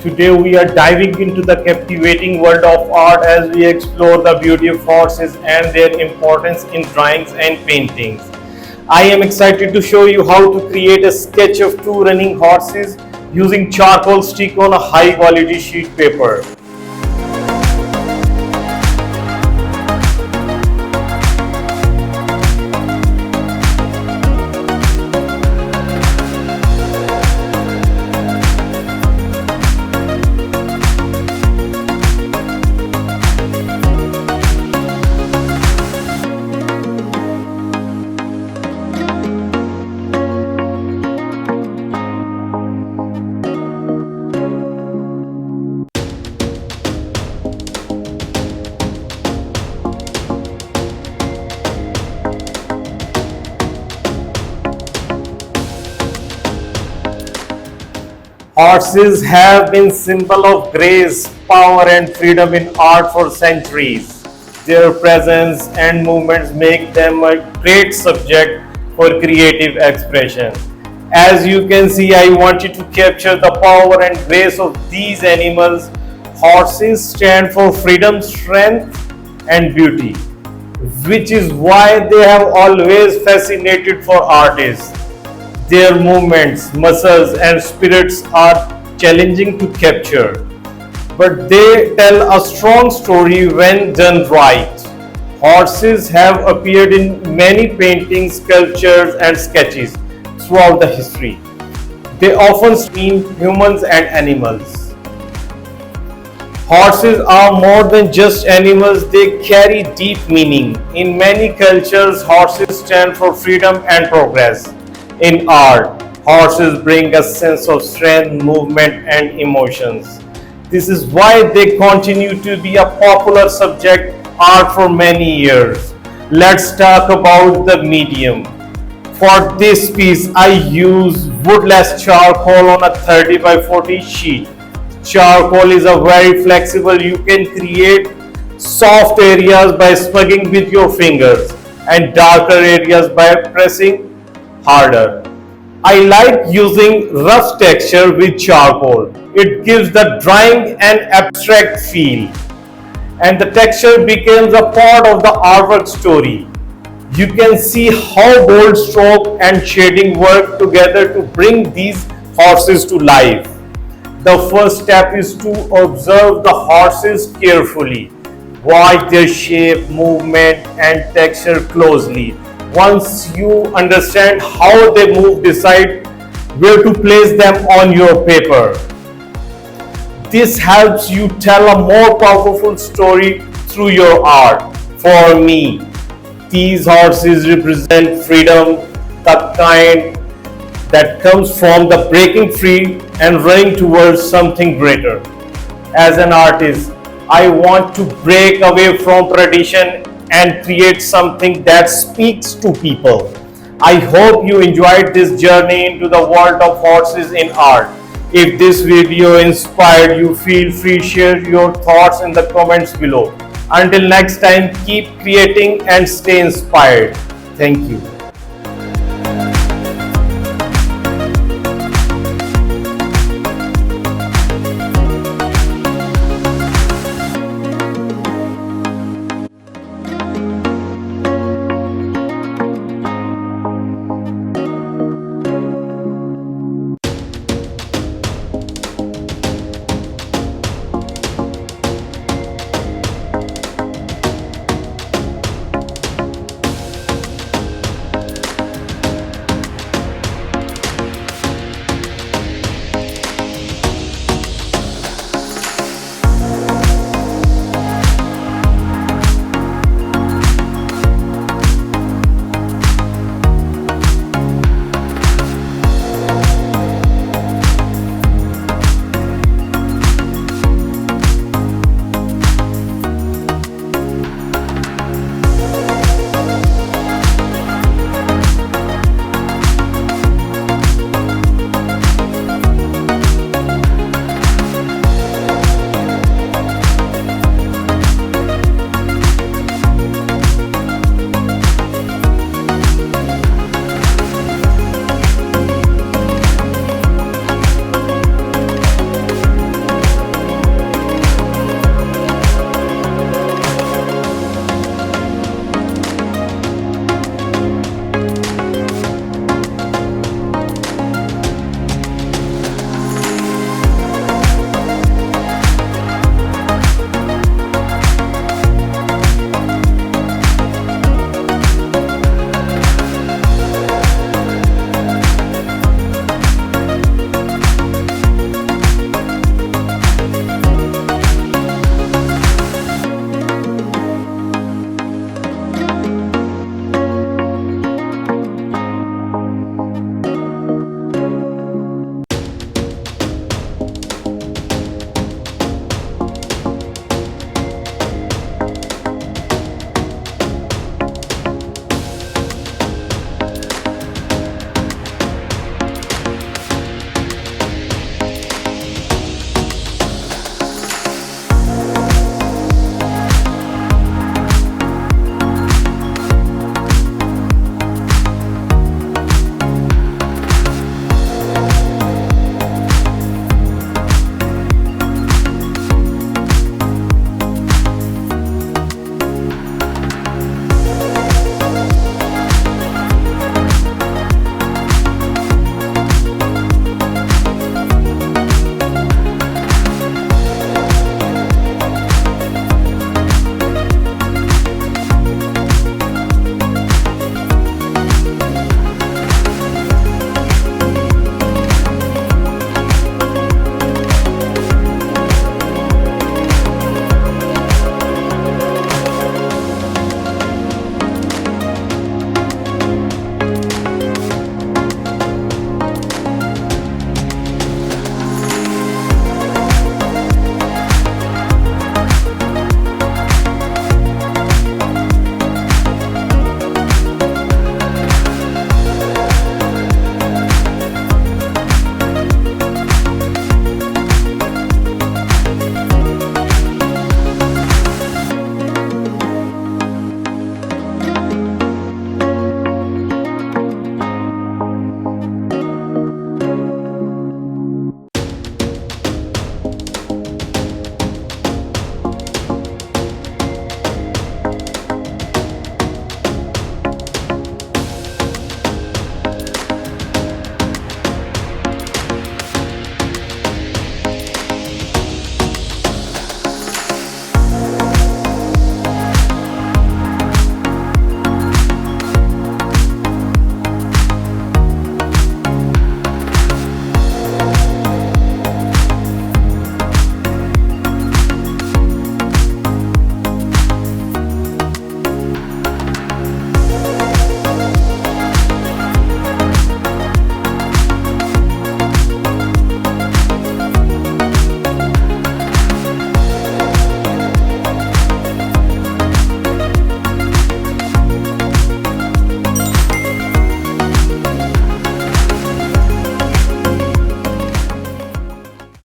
Today we are diving into the captivating world of art as we explore the beauty of horses and their importance in drawings and paintings. I am excited to show you how to create a sketch of two running horses using charcoal stick on a high quality sheet paper. Horses have been symbol of grace, power and freedom in art for centuries. Their presence and movements make them a great subject for creative expression. As you can see, I wanted to capture the power and grace of these animals. Horses stand for freedom, strength and beauty, which is why they have always fascinated for artists. Their movements, muscles, and spirits are challenging to capture, but they tell a strong story when done right. Horses have appeared in many paintings, sculptures, and sketches throughout the history. They often mean humans and animals. Horses are more than just animals, they carry deep meaning. In many cultures, horses stand for freedom and progress. In art, horses bring a sense of strength, movement, and emotions. This is why they continue to be a popular subject art for many years. Let's talk about the medium. For this piece, I use woodless charcoal on a 30 by 40 sheet. Charcoal is a very flexible. You can create soft areas by smudging with your fingers and darker areas by pressing harder. I like using rough texture with charcoal. It gives the drawing an abstract feel, and the texture becomes a part of the artwork story. You can see how bold stroke and shading work together to bring these horses to life. The first step is to observe the horses carefully. Watch their shape, movement, and texture closely. Once you understand how they move, decide where to place them on your paper. This helps you tell a more powerful story through your art. For me, these horses represent freedom, the kind that comes from the breaking free and running towards something greater. As an artist, I want to break away from tradition and create something that speaks to people. I hope you enjoyed this journey into the world of horses in art. If this video inspired you, feel free to share your thoughts in the comments below. Until next time, keep creating and stay inspired. Thank you.